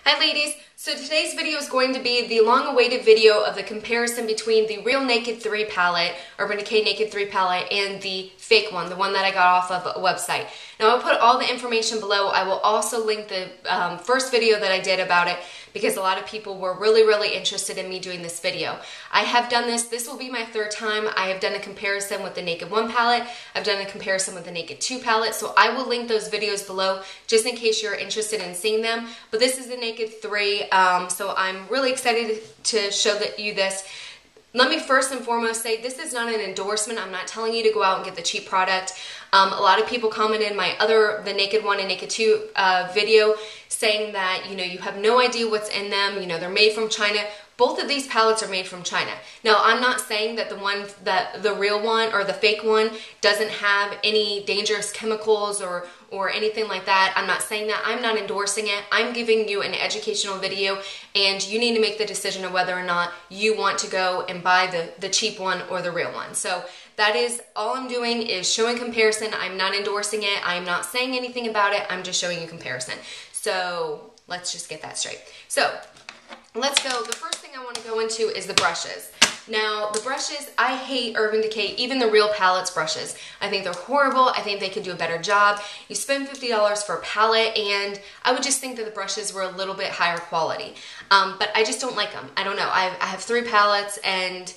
Hi ladies, so today's video is going to be the long-awaited video of the comparison between the real Naked 3 palette, Urban Decay Naked 3 palette, and the fake one, the one that I got off of a website. Now I'll put all the information below. I will also link the first video that I did about it because a lot of people were really interested in me doing this video. I have done this will be my third time. I have done a comparison with the Naked 1 palette. I've done a comparison with the Naked 2 palette, so I will link those videos below just in case you're interested in seeing them. But this is the Naked 3, so I'm really excited to show you this. Let me first and foremost say this is not an endorsement. I'm not telling you to go out and get the cheap product. A lot of people commented in my the Naked 1 and Naked 2 video saying that, you have no idea what's in them, they're made from China. Both of these palettes are made from China. Now, I'm not saying that the real one or the fake one doesn't have any dangerous chemicals or anything like that. I'm not saying that. I'm not endorsing it. I'm giving you an educational video, and you need to make the decision of whether or not you want to go and buy the cheap one or the real one. So that is all I'm doing, is showing comparison. I'm not endorsing it. I'm not saying anything about it. I'm just showing you comparison. So let's just get that straight. So let's go. The first thing I want to go into is the brushes. Now, the brushes, I hate Urban Decay, even the real palettes brushes. I think they're horrible. I think they could do a better job. You spend $50 for a palette, and I would just think that the brushes were a little bit higher quality. But I just don't like them. I don't know. I have 3 palettes, and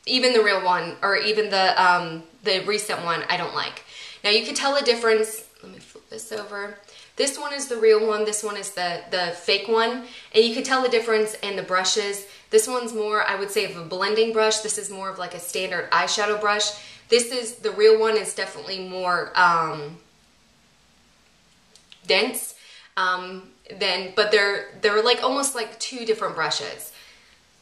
even the real one, or even the recent one, I don't like. Now, you can tell the difference. Let me flip this over. This one is the real one, this one is the fake one, and you can tell the difference in the brushes. This one's more, I would say, of a blending brush. This is more of like a standard eyeshadow brush. The real one is definitely more dense, but they're like almost like 2 different brushes.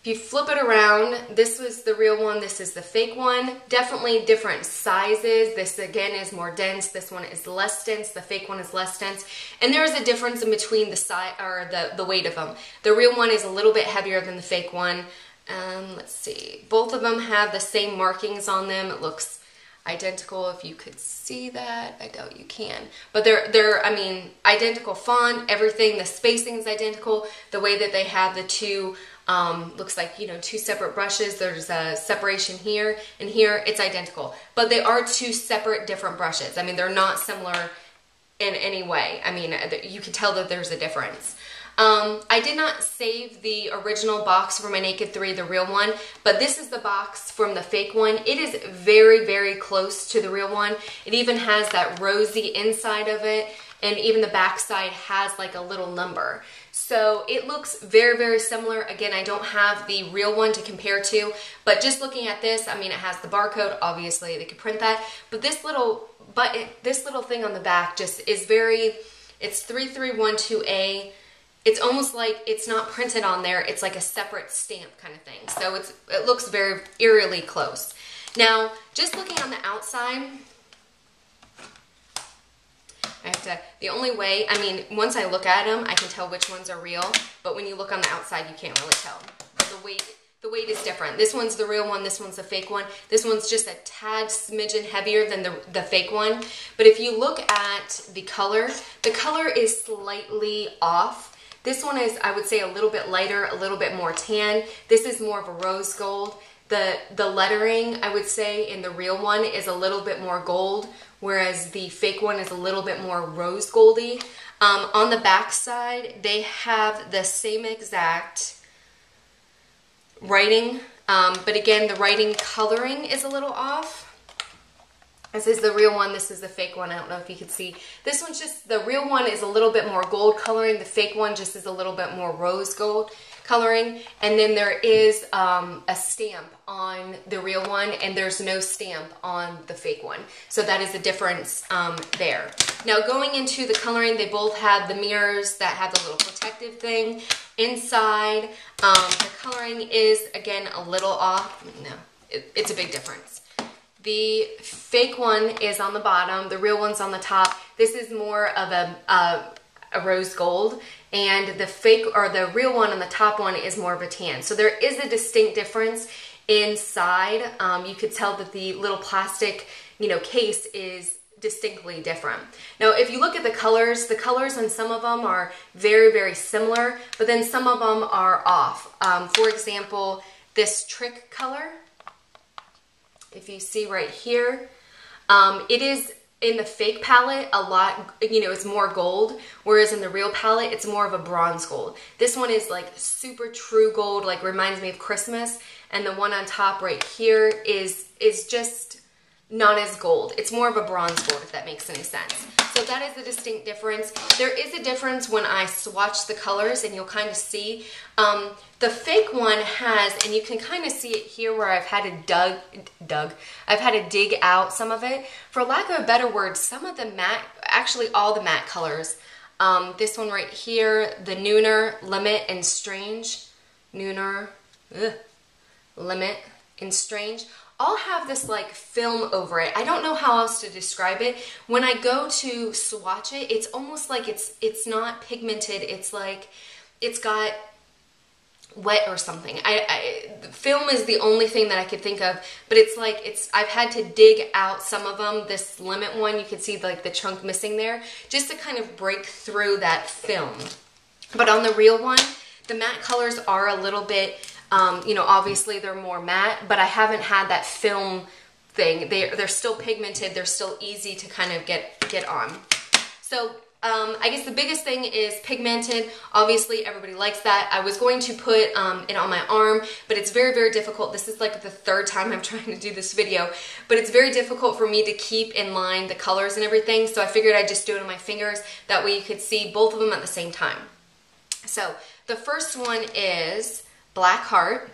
If you flip it around, this was the real one, this is the fake one. Definitely different sizes. This again is more dense, this one is less dense, the fake one is less dense. And there is a difference in between the size or the weight of them. The real one is a little bit heavier than the fake one. Let's see. Both of them have the same markings on them. It looks identical, if you could see that. I doubt you can. But they're I mean, identical font, everything, the spacing is identical. The way that they have the 2 looks like, 2 separate brushes. There's a separation here and here. It's identical. But they are 2 separate different brushes. I mean, they're not similar in any way. I mean, you can tell that there's a difference. I did not save the original box for my Naked 3, the real one, but this is the box from the fake one. It is very close to the real one. It even has that rosy inside of it, and even the back side has like a little number. So it looks very similar. Again, I don't have the real one to compare to, but just looking at this, I mean, it has the barcode. Obviously, they could print that, but this little thing on the back just is it's 3312A. It's almost like it's not printed on there. It's like a separate stamp kind of thing. So it looks very eerily close. Now, just looking on the outside, the only way, I mean, once I look at them, I can tell which ones are real, but when you look on the outside, you can't really tell. But the weight is different. This one's the real one, this one's the fake one. This one's just a tad smidgen heavier than the fake one. But if you look at the color is slightly off. This one is, I would say, a little bit lighter, a little bit more tan. This is more of a rose gold. The lettering, I would say, in the real one is a little bit more gold, whereas the fake one is a little bit more rose goldy. On the back side, they have the same exact writing, but again, the writing coloring is a little off. This is the real one, this is the fake one. I don't know if you can see. This one's just, the real one is a little bit more gold coloring. The fake one just is a little bit more rose gold coloring. And then there is a stamp on the real one, and there's no stamp on the fake one. So that is the difference there. Now, going into the coloring, they both have the mirrors that have the little protective thing inside. The coloring is, again, a little off. No, it's a big difference. The fake one is on the bottom, the real one's on the top. This is more of a rose gold, and the real one on the top one is more of a tan. So there is a distinct difference inside. You could tell that the little plastic, case is distinctly different. Now, if you look at the colors on some of them are very, very similar, but then some of them are off. For example, this trick color, if you see right here, it is in the fake palette a lot, you know, it's more gold, whereas in the real palette, it's more of a bronze gold. This one is like super true gold, like reminds me of Christmas, and the one on top right here is just not as gold. It's more of a bronze gold, if that makes any sense. So that is a distinct difference. There is a difference when I swatch the colors, and you'll kind of see. The fake one has, and you can kind of see it here where I've had to dig out some of it. For lack of a better word, some of the matte, actually all the matte colors, this one right here, the Nooner, Limit, and Strange, Nooner, Limit, and Strange, all have this like film over it. I don't know how else to describe it. When I go to swatch it, it's almost like it's not pigmented. It's like it's got wet or something. The film is the only thing that I could think of, but it's like I've had to dig out some of them. This Limit one, you can see like the chunk missing there, just to kind of break through that film. But on the real one, the matte colors are a little bit, you know, obviously they're more matte, but I haven't had that film thing. They're still pigmented. They're still easy to kind of get on. So I guess the biggest thing is pigmented. Obviously, everybody likes that. I was going to put it on my arm, but it's very, very difficult. This is like the third time I'm trying to do this video, but it's very difficult for me to keep in line the colors and everything, so I figured I'd just do it on my fingers. That way you could see both of them at the same time. So the first one is Black Heart,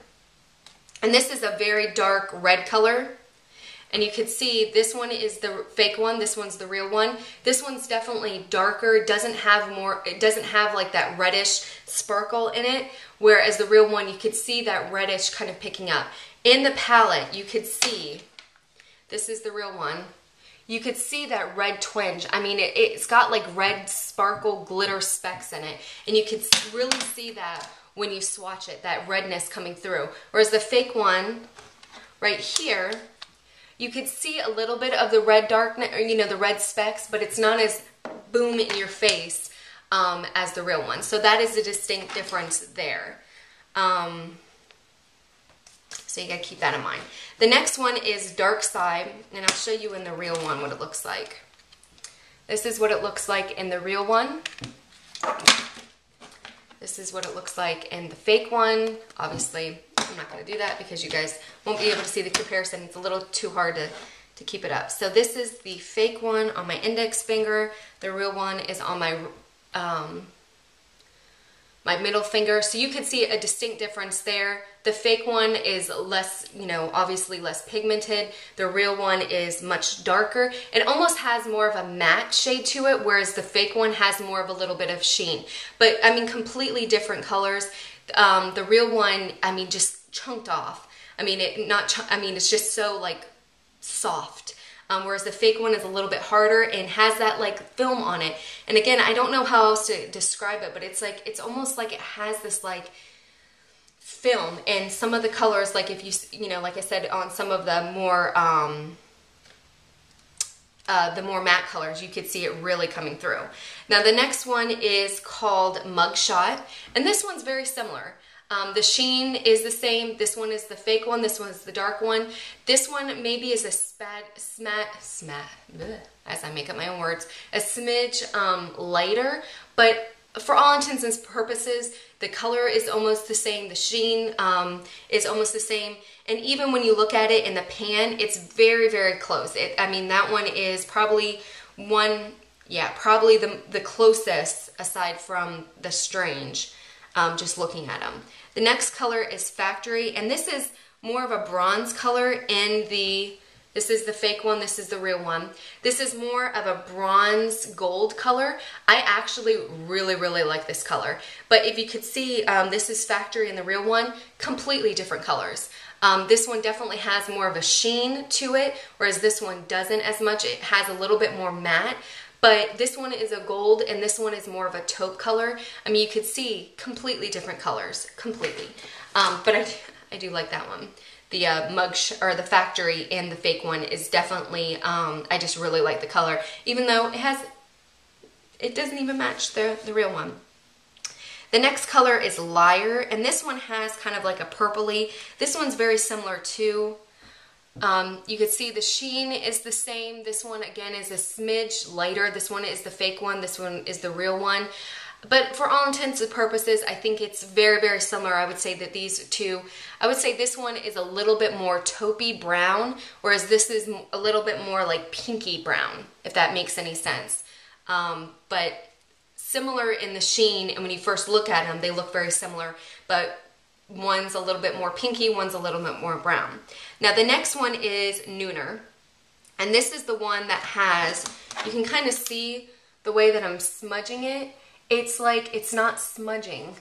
and this is a very dark red color. And you can see this one is the fake one, this one's the real one. This one's definitely darker, it doesn't have like that reddish sparkle in it, whereas the real one, you could see that reddish kind of picking up. In the palette, you could see, this is the real one, you could see that red twinge. I mean, it's got like red sparkle glitter specks in it, and you could really see that when you swatch it, that redness coming through. Whereas the fake one, right here, you could see a little bit of the red darkness, or you know, the red specks, but it's not as boom in your face as the real one. So that is a distinct difference there. So you gotta keep that in mind. The next one is Dark Side, and I'll show you in the real one what it looks like. This is what it looks like in the real one. This is what it looks like in the fake one. Obviously, I'm not going to do that because you guys won't be able to see the comparison. It's a little too hard to keep it up. So this is the fake one on my index finger. The real one is on my my middle finger. So you can see a distinct difference there. The fake one is less, you know, obviously less pigmented. The real one is much darker. It almost has more of a matte shade to it, whereas the fake one has more of a little bit of sheen. But I mean, completely different colors. The real one, I mean, just chunked off. I mean, it's just so like soft. Whereas the fake one is a little bit harder and has that like film on it. And again, I don't know how else to describe it, but it's like, it's almost like it has this like film. And some of the colors, like if you know, like I said, on some of the more matte colors, you could see it really coming through. Now the next one is called Mugshot, and this one's very similar. The sheen is the same. This one is the fake one. This one is the dark one. This one maybe is as I make up my own words, a smidge lighter, but for all intents and purposes, the color is almost the same. The sheen is almost the same. And even when you look at it in the pan, it's very, very close. I mean, that one is probably probably the closest aside from the Strange, just looking at them. The next color is Factory, and this is more of a bronze color in this is the fake one, this is the real one. This is more of a bronze gold color. I actually really, really like this color. But if you could see, this is Factory and the real one, completely different colors. This one definitely has more of a sheen to it, whereas this one doesn't as much. It has a little bit more matte. But this one is a gold and this one is more of a taupe color. I mean, you could see completely different colors, completely. But I do like that one. or the factory and the fake one is definitely, I just really like the color, even though it doesn't even match the real one. The next color is Liar, and this one has kind of like a purpley. This one's very similar too. You can see the sheen is the same. This one again is a smidge lighter. This one is the fake one. This one is the real one. But for all intents and purposes, I think it's very, very similar. I would say that these two, I would say this one is a little bit more taupey brown, whereas this is a little bit more like pinky brown, if that makes any sense. But similar in the sheen, and when you first look at them, they look very similar, but one's a little bit more pinky, one's a little bit more brown. Now the next one is Nooner, and this is the one that has, you can kind of see the way that I'm smudging it. It's like, it's not smudging.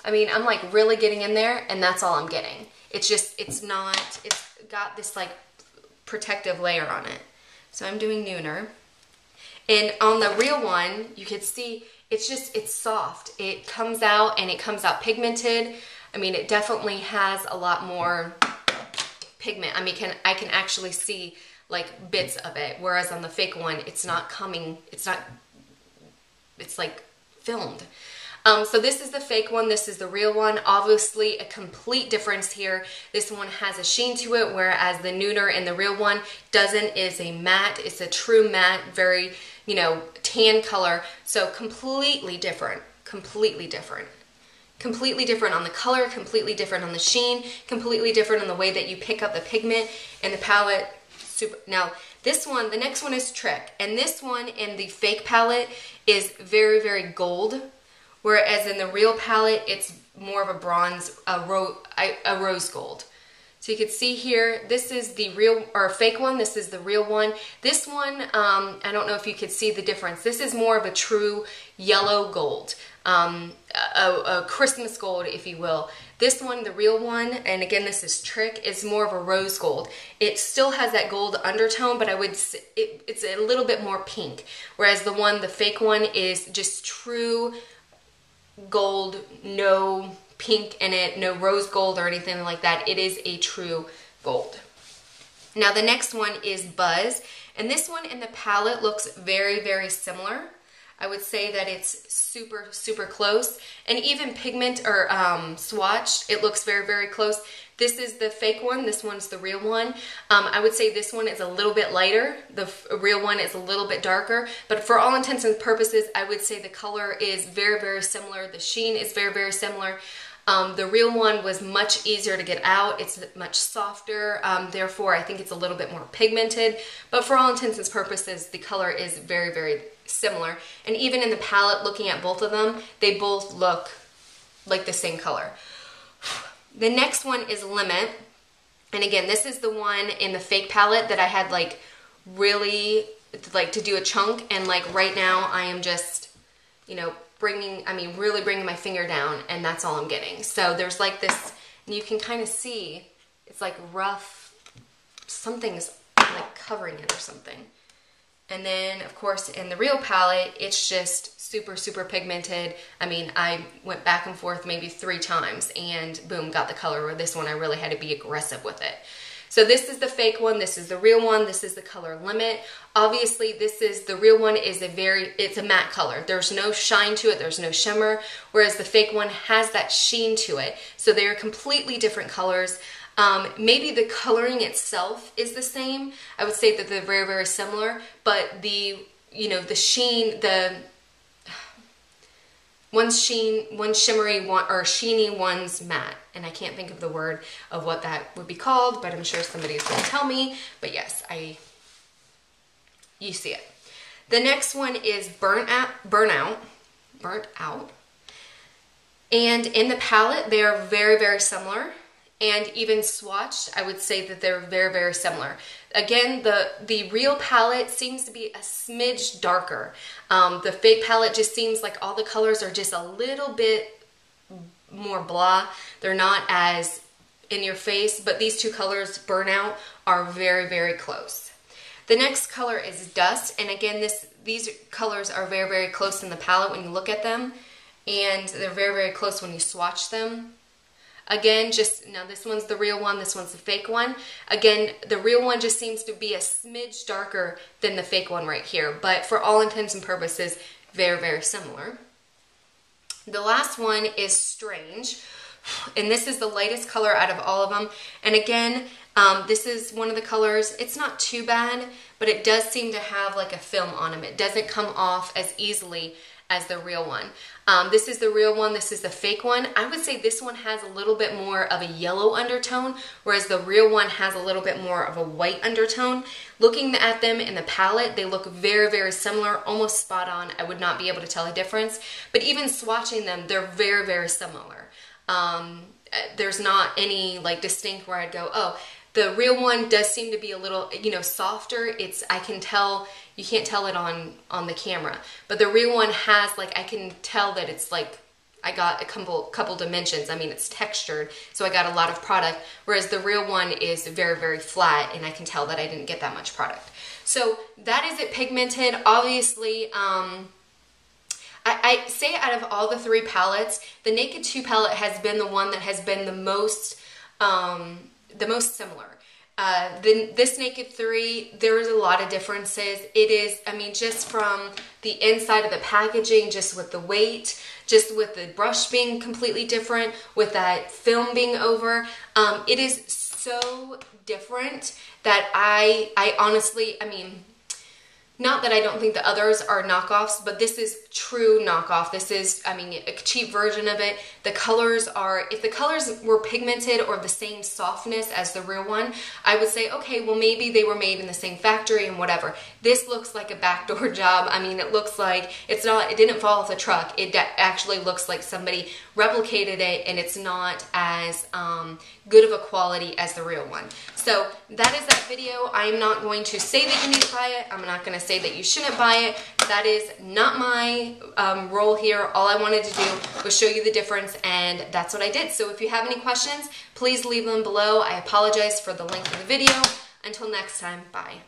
I mean, I'm like really getting in there, and that's all I'm getting. It's just, it's got this like protective layer on it. So I'm doing Nooner. And on the real one, you can see it's soft. It comes out, and it comes out pigmented. I mean, it definitely has a lot more pigment. I mean, I can actually see like bits of it, whereas on the fake one, it's like filmed. So this is the fake one, this is the real one. Obviously a complete difference here. This one has a sheen to it, whereas the Nooner and the real one doesn't. Is a matte. It's a true matte, very, you know, tan color. So completely different, completely different. Completely different on the color, completely different on the sheen, completely different on the way that you pick up the pigment and the palette. Super. Now this one, the next one is Trick, and this one in the fake palette is very, very gold, whereas in the real palette it's more of a bronze, a rose gold. So you can see here, this is the real or fake one, this is the real one. This one, I don't know if you could see the difference. This is more of a true yellow gold, a Christmas gold, if you will. This one, the real one, and again this is Trick, is more of a rose gold. It still has that gold undertone, but I would say it's a little bit more pink. Whereas the fake one, is just true gold, no pink in it, no rose gold or anything like that. It is a true gold. Now the next one is Buzz, and this one in the palette looks very, very similar. I would say that it's super, super close, and even pigment or swatched, it looks very, very close. This is the fake one, this one's the real one. I would say this one is a little bit lighter, the real one is a little bit darker, but for all intents and purposes, I would say the color is very, very similar. The sheen is very, very similar. The real one was much easier to get out. It's much softer, therefore I think it's a little bit more pigmented, but for all intents and purposes, the color is very, very similar. And even in the palette, looking at both of them, they both look like the same color. The next one is Limit, and again, this is the one in the fake palette that I had like really like to do a chunk, and like right now I am just, you know, really bringing my finger down, and that's all I'm getting. So there's like this, and you can kind of see it's like rough, something's like covering it or something. And then of course in the real palette, it's just super, super pigmented. I mean, I went back and forth maybe 3 times and boom, got the color. Where this one I really had to be aggressive with it. So this is the fake one, this is the real one, this is the color Limit. Obviously this is, the real one is it's a matte color. There's no shine to it, there's no shimmer, whereas the fake one has that sheen to it. So they are completely different colors. Maybe the coloring itself is the same. I would say that they're very, very similar, but the sheen, one's shimmery, or sheeny, one's matte. And I can't think of the word of what that would be called, but I'm sure somebody's going to tell me. But yes, you see it. The next one is Burnt Out. And in the palette, they are very, very similar. And even swatched, I would say that they're very, very similar. Again, the real palette seems to be a smidge darker. The fake palette just seems like all the colors are just a little bit more blah. They're not as in your face, but these two colors, Burnout, are very, very close. The next color is Dust, and again, these colors are very, very close in the palette when you look at them, and they're very, very close when you swatch them. Again, now this one's the real one, this one's the fake one. Again, the real one just seems to be a smidge darker than the fake one right here, but for all intents and purposes, very, very similar. The last one is Strange, and this is the lightest color out of all of them. And again, this is one of the colors. It's not too bad, but it does seem to have like a film on them. It doesn't come off as easily as the real one. This is the real one, this is the fake one. I would say this one has a little bit more of a yellow undertone, whereas the real one has a little bit more of a white undertone. Looking at them in the palette, they look very, very similar, almost spot on. I would not be able to tell a difference, but even swatching them, they're very, very similar. There's not any like distinct where I'd go, oh, the real one does seem to be a little, you know, softer. I can tell, you can't tell it on the camera, but the real one has like, I can tell that it's like, I got a couple dimensions. I mean, it's textured, so I got a lot of product, whereas the real one is very, very flat, and I can tell that I didn't get that much product. So that is it pigmented. Obviously, I say out of all the three palettes, the Naked 2 palette has been the one that has been the most similar. This Naked 3, there is a lot of differences. It is, I mean, just from the inside of the packaging, just with the weight, just with the brush being completely different, with that film being over, it is so different that I honestly, I mean, not that I don't think the others are knockoffs, but this is true knockoff. This is, I mean, a cheap version of it. The colors are, if the colors were pigmented or the same softness as the real one, I would say, okay, well, maybe they were made in the same factory and whatever. This looks like a backdoor job. I mean, it looks like it didn't fall off the truck. It actually looks like somebody replicated it, and it's not as good of a quality as the real one. So that is that video. I'm not going to say that you need to buy it. I'm not going to say that you shouldn't buy it. That is not my role here. All I wanted to do was show you the difference, and that's what I did. So if you have any questions, please leave them below. I apologize for the length of the video. Until next time, bye.